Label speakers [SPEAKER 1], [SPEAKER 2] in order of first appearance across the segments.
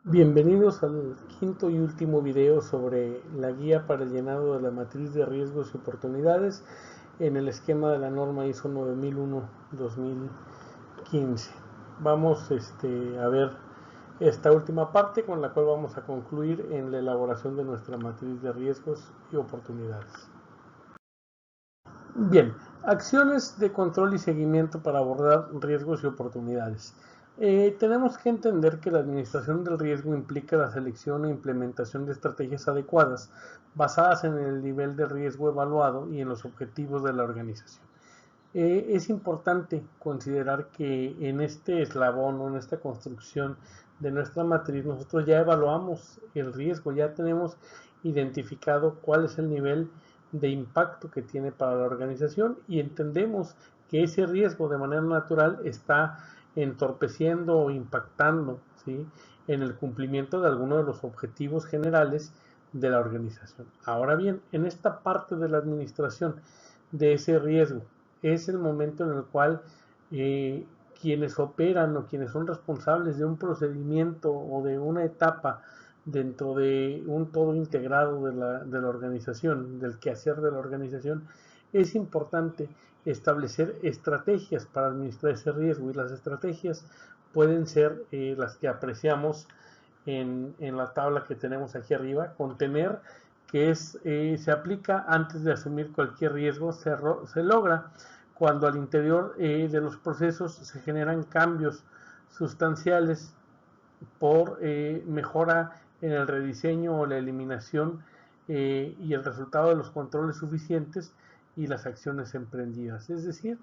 [SPEAKER 1] Bienvenidos al quinto y último video sobre la guía para el llenado de la matriz de riesgos y oportunidades en el esquema de la norma ISO 9001-2015. Vamos a ver esta última parte con la cual vamos a concluir en la elaboración de nuestra matriz de riesgos y oportunidades. Bien, acciones de control y seguimiento para abordar riesgos y oportunidades. Tenemos que entender que la administración del riesgo implica la selección e implementación de estrategias adecuadas basadas en el nivel de riesgo evaluado y en los objetivos de la organización. Es importante considerar que en este eslabón o en esta construcción de nuestra matriz nosotros ya evaluamos el riesgo, ya tenemos identificado cuál es el nivel de impacto que tiene para la organización y entendemos que ese riesgo de manera natural está entorpeciendo o impactando, ¿sí?, en el cumplimiento de algunos de los objetivos generales de la organización. Ahora bien, en esta parte de la administración de ese riesgo es el momento en el cual quienes operan o quienes son responsables de un procedimiento o de una etapa dentro de un todo integrado de la organización, del quehacer de la organización, es importante establecer estrategias para administrar ese riesgo, y las estrategias pueden ser las que apreciamos en la tabla que tenemos aquí arriba. Contener, que se aplica antes de asumir cualquier riesgo, se logra cuando al interior de los procesos se generan cambios sustanciales por mejora en el rediseño o la eliminación y el resultado de los controles suficientes y las acciones emprendidas. Es decir,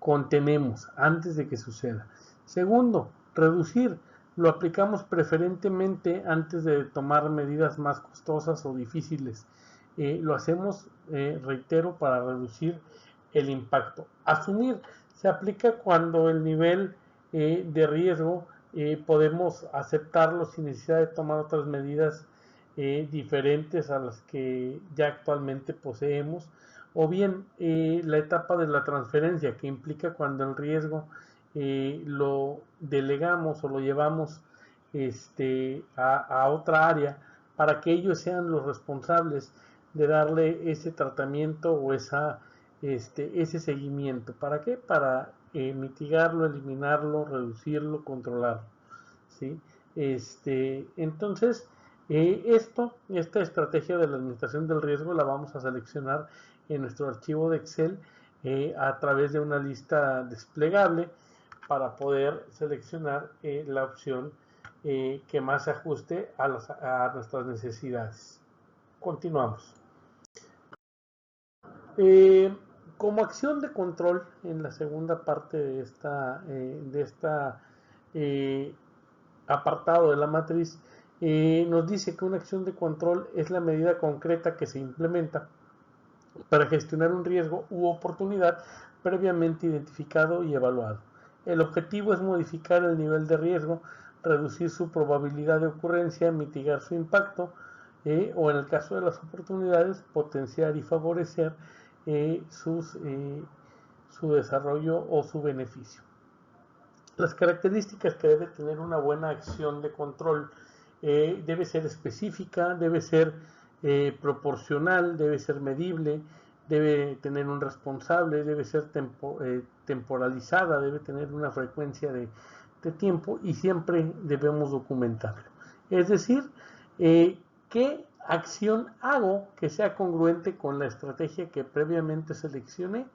[SPEAKER 1] contenemos antes de que suceda. Segundo, reducir. Lo aplicamos preferentemente antes de tomar medidas más costosas o difíciles. Lo hacemos, reitero, para reducir el impacto. Asumir se aplica cuando el nivel de riesgo podemos aceptarlo sin necesidad de tomar otras medidas diferentes a las que ya actualmente poseemos, o bien la etapa de la transferencia, que implica cuando el riesgo lo delegamos o lo llevamos a otra área para que ellos sean los responsables de darle ese tratamiento o ese seguimiento. ¿Para qué? Para mitigarlo, eliminarlo, reducirlo, controlarlo, ¿sí? Entonces, esta estrategia de la administración del riesgo la vamos a seleccionar en nuestro archivo de Excel a través de una lista desplegable para poder seleccionar la opción que más se ajuste a nuestras necesidades. Continuamos. Como acción de control, en la segunda parte de esta apartado de la matriz, nos dice que una acción de control es la medida concreta que se implementa para gestionar un riesgo u oportunidad previamente identificado y evaluado. El objetivo es modificar el nivel de riesgo, reducir su probabilidad de ocurrencia, mitigar su impacto o, en el caso de las oportunidades, potenciar y favorecer su desarrollo o su beneficio. Las características que debe tener una buena acción de control: debe ser específica, debe ser proporcional, debe ser medible, debe tener un responsable, debe ser temporalizada, debe tener una frecuencia de tiempo y siempre debemos documentarlo. Es decir, ¿qué acción hago que sea congruente con la estrategia que previamente seleccioné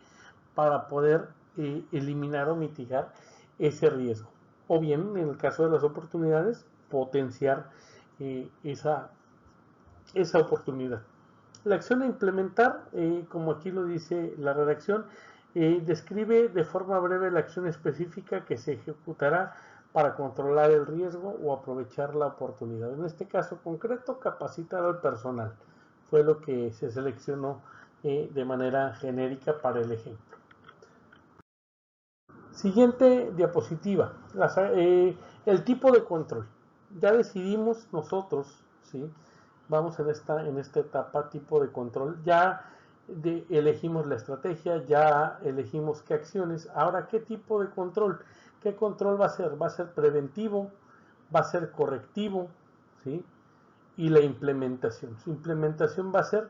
[SPEAKER 1] para poder eliminar o mitigar ese riesgo? O bien, en el caso de las oportunidades, potenciar esa oportunidad. La acción a implementar, como aquí lo dice la redacción, describe de forma breve la acción específica que se ejecutará para controlar el riesgo o aprovechar la oportunidad. En este caso concreto, capacitar al personal. Fue lo que se seleccionó de manera genérica para el ejemplo. Siguiente diapositiva. El tipo de control. Ya decidimos nosotros, ¿sí? Vamos en esta etapa, tipo de control. Ya elegimos la estrategia, ya elegimos qué acciones. Ahora, ¿qué tipo de control? ¿Qué control va a ser? ¿Va a ser preventivo? ¿Va a ser correctivo? ¿sí? Y la implementación. Su implementación va a ser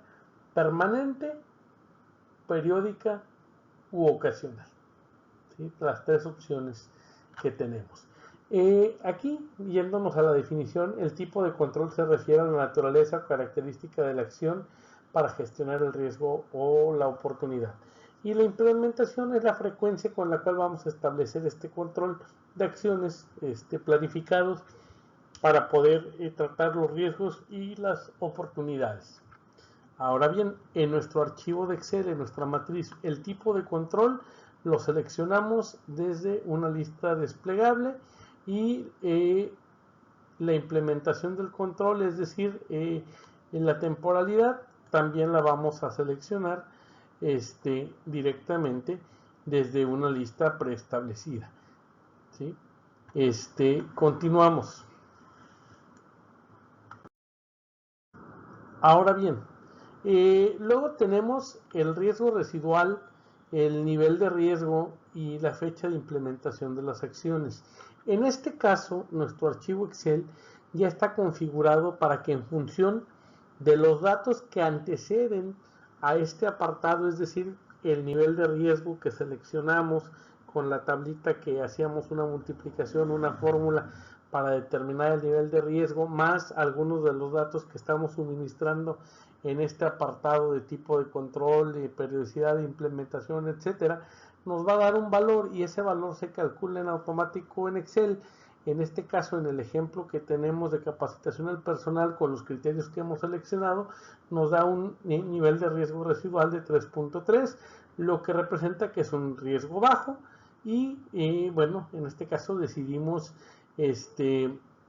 [SPEAKER 1] permanente, periódica u ocasional, ¿sí? Las tres opciones que tenemos. Aquí, yéndonos a la definición, el tipo de control se refiere a la naturaleza o característica de la acción para gestionar el riesgo o la oportunidad. Y la implementación es la frecuencia con la cual vamos a establecer este control de acciones planificados para poder tratar los riesgos y las oportunidades. Ahora bien, en nuestro archivo de Excel, en nuestra matriz, el tipo de control lo seleccionamos desde una lista desplegable y la implementación del control, es decir, en la temporalidad, también la vamos a seleccionar directamente desde una lista preestablecida, ¿sí? Continuamos. Ahora bien, luego tenemos el riesgo residual, el nivel de riesgo y la fecha de implementación de las acciones. En este caso, nuestro archivo Excel ya está configurado para que en función de los datos que anteceden a este apartado, es decir, el nivel de riesgo que seleccionamos con la tablita que hacíamos una multiplicación, una fórmula para determinar el nivel de riesgo, más algunos de los datos que estamos suministrando en este apartado de tipo de control, de periodicidad de implementación, etcétera, nos va a dar un valor y ese valor se calcula en automático en Excel. En este caso, en el ejemplo que tenemos de capacitación al personal con los criterios que hemos seleccionado, nos da un nivel de riesgo residual de 3.3, lo que representa que es un riesgo bajo y bueno, en este caso decidimos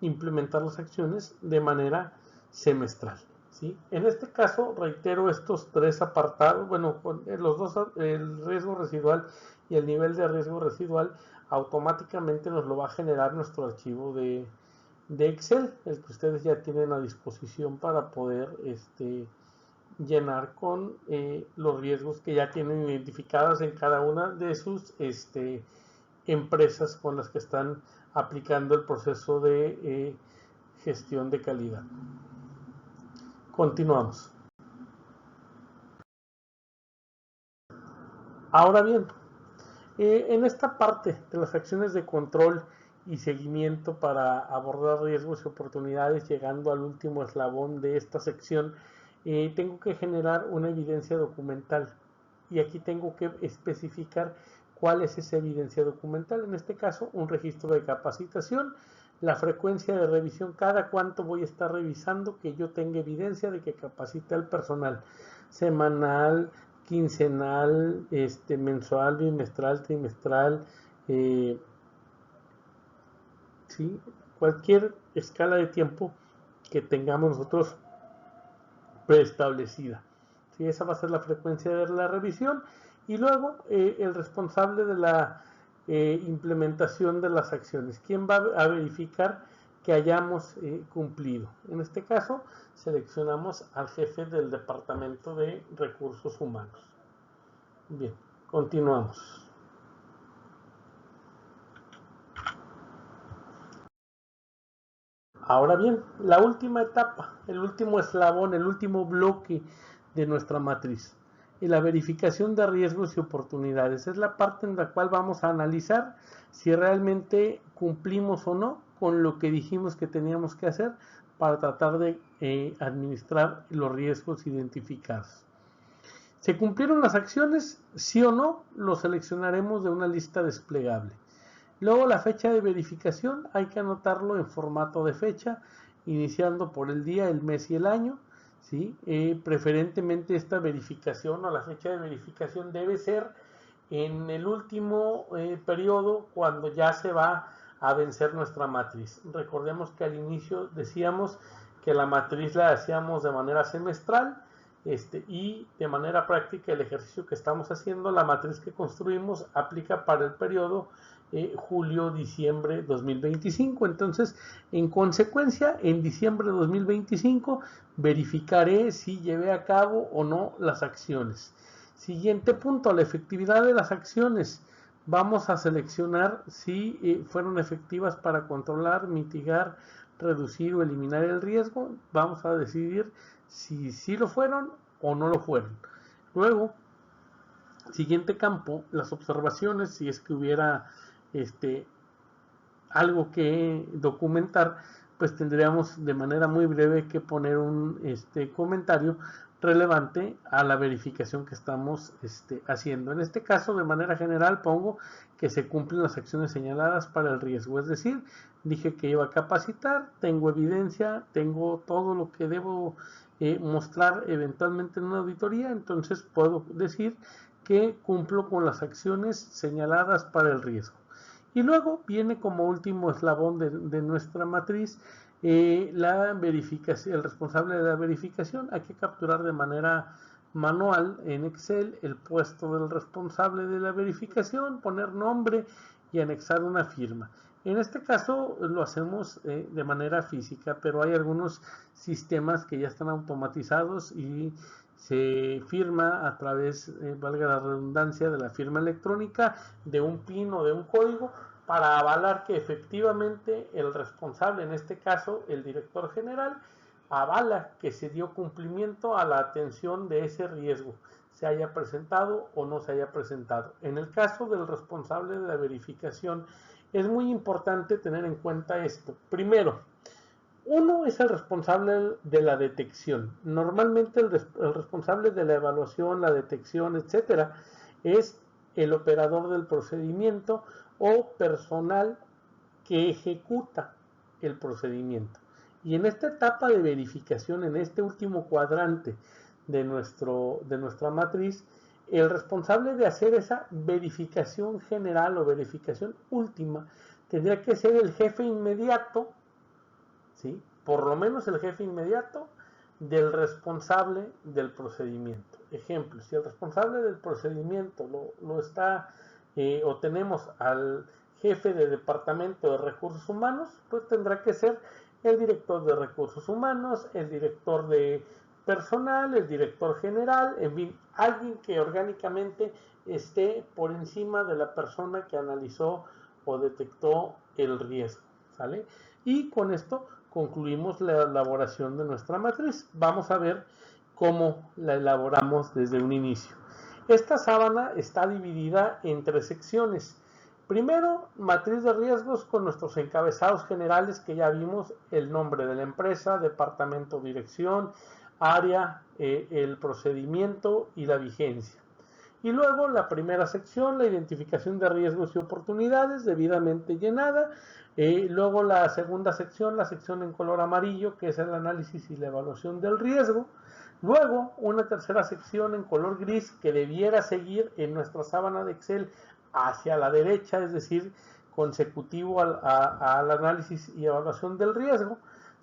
[SPEAKER 1] implementar las acciones de manera semestral, ¿sí? En este caso, reitero estos tres apartados, bueno, los dos, el riesgo residual y el nivel de riesgo residual, automáticamente nos lo va a generar nuestro archivo de Excel, el que ustedes ya tienen a disposición para poder llenar con los riesgos que ya tienen identificados en cada una de sus empresas con las que están aplicando el proceso de gestión de calidad. Continuamos. Ahora bien, en esta parte de las acciones de control y seguimiento para abordar riesgos y oportunidades, llegando al último eslabón de esta sección, tengo que generar una evidencia documental y aquí tengo que especificar cuál es esa evidencia documental. En este caso, un registro de capacitación, la frecuencia de revisión, cada cuánto voy a estar revisando que yo tenga evidencia de que capacite al personal, semanal, quincenal, mensual, bimestral, trimestral, ¿sí? Cualquier escala de tiempo que tengamos nosotros preestablecida. ¿Sí? Esa va a ser la frecuencia de la revisión y luego el responsable de la implementación de las acciones. ¿Quién va a verificar que hayamos cumplido? En este caso, seleccionamos al jefe del Departamento de Recursos Humanos. Bien, continuamos. Ahora bien, la última etapa, el último eslabón, el último bloque de nuestra matriz y la verificación de riesgos y oportunidades. Es la parte en la cual vamos a analizar si realmente cumplimos o no con lo que dijimos que teníamos que hacer para tratar de administrar los riesgos identificados. ¿Se cumplieron las acciones? Sí o no, lo seleccionaremos de una lista desplegable. Luego la fecha de verificación hay que anotarlo en formato de fecha, iniciando por el día, el mes y el año. ¿Sí? Preferentemente esta verificación o la fecha de verificación debe ser en el último periodo cuando ya se va a vencer nuestra matriz. Recordemos que al inicio decíamos que la matriz la hacíamos de manera semestral y de manera práctica el ejercicio que estamos haciendo, la matriz que construimos aplica para el periodo julio-diciembre 2025. Entonces, en consecuencia, en diciembre de 2025 verificaré si llevé a cabo o no las acciones. Siguiente punto, la efectividad de las acciones. Vamos a seleccionar si fueron efectivas para controlar, mitigar, reducir o eliminar el riesgo, vamos a decidir si sí lo fueron o no lo fueron. Luego, siguiente campo, las observaciones, si es que hubiera algo que documentar, pues tendríamos de manera muy breve que poner un comentario relevante a la verificación que estamos haciendo. En este caso, de manera general, pongo que se cumplen las acciones señaladas para el riesgo. Es decir, dije que iba a capacitar, tengo evidencia, tengo todo lo que debo mostrar eventualmente en una auditoría, entonces puedo decir que cumplo con las acciones señaladas para el riesgo. Y luego viene como último eslabón de nuestra matriz la verificación, el responsable de la verificación. Hay que capturar de manera manual en Excel el puesto del responsable de la verificación, poner nombre y anexar una firma. En este caso lo hacemos de manera física, pero hay algunos sistemas que ya están automatizados y se firma a través, valga la redundancia, de la firma electrónica, de un PIN o de un código, para avalar que efectivamente el responsable, en este caso el director general, avala que se dio cumplimiento a la atención de ese riesgo, se haya presentado o no se haya presentado. En el caso del responsable de la verificación, es muy importante tener en cuenta esto. Primero, uno es el responsable de la detección. Normalmente el responsable de la evaluación, la detección, etcétera, es el operador del procedimiento o personal que ejecuta el procedimiento. Y en esta etapa de verificación, en este último cuadrante de nuestra matriz, el responsable de hacer esa verificación general o verificación última tendría que ser el jefe inmediato, ¿sí? Por lo menos el jefe inmediato del responsable del procedimiento. Ejemplo, si el responsable del procedimiento lo está o tenemos al jefe de departamento de recursos humanos, pues tendrá que ser el director de recursos humanos, el director de personal, el director general, en fin, alguien que orgánicamente esté por encima de la persona que analizó o detectó el riesgo, ¿sale? Y con esto concluimos la elaboración de nuestra matriz. Vamos a ver cómo la elaboramos desde un inicio. Esta sábana está dividida en 3 secciones. Primero, matriz de riesgos con nuestros encabezados generales que ya vimos, el nombre de la empresa, departamento, dirección, área, el procedimiento y la vigencia. Y luego la primera sección, la identificación de riesgos y oportunidades debidamente llenada. Luego la segunda sección, la sección en color amarillo, que es el análisis y la evaluación del riesgo. Luego una tercera sección en color gris que debiera seguir en nuestra sábana de Excel hacia la derecha, es decir, consecutivo al análisis y evaluación del riesgo,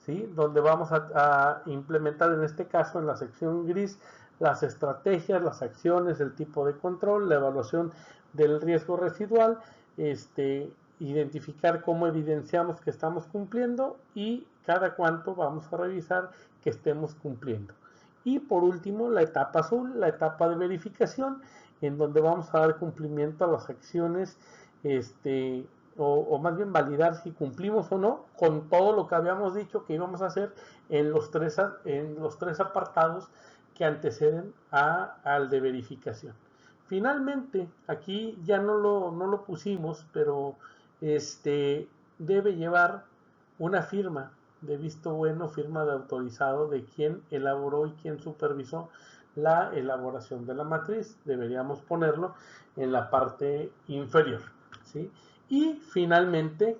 [SPEAKER 1] ¿sí? Donde vamos a implementar en este caso en la sección gris las estrategias, las acciones, el tipo de control, la evaluación del riesgo residual, identificar cómo evidenciamos que estamos cumpliendo y cada cuánto vamos a revisar que estemos cumpliendo. Y por último, la etapa azul, la etapa de verificación, en donde vamos a dar cumplimiento a las acciones, o más bien validar si cumplimos o no con todo lo que habíamos dicho que íbamos a hacer en los tres apartados que anteceden al de verificación. Finalmente, aquí ya no lo pusimos, pero debe llevar una firma de visto bueno, firma de autorizado de quien elaboró y quien supervisó la elaboración de la matriz. Deberíamos ponerlo en la parte inferior, ¿sí? Y finalmente,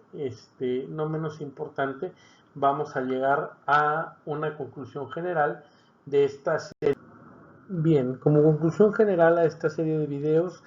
[SPEAKER 1] no menos importante, vamos a llegar a una conclusión general de esta serie. Bien, como conclusión general a esta serie de videos,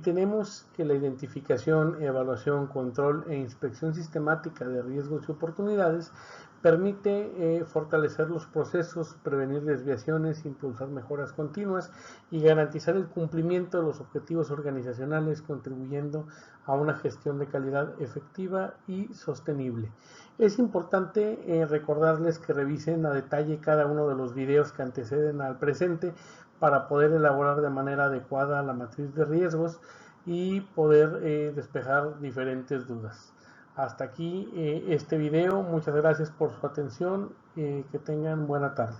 [SPEAKER 1] tenemos que la identificación, evaluación, control e inspección sistemática de riesgos y oportunidades permite fortalecer los procesos, prevenir desviaciones, impulsar mejoras continuas y garantizar el cumplimiento de los objetivos organizacionales, contribuyendo a una gestión de calidad efectiva y sostenible. Es importante recordarles que revisen a detalle cada uno de los videos que anteceden al presente para poder elaborar de manera adecuada la matriz de riesgos y poder despejar diferentes dudas. Hasta aquí este video. Muchas gracias por su atención. Que tengan buena tarde.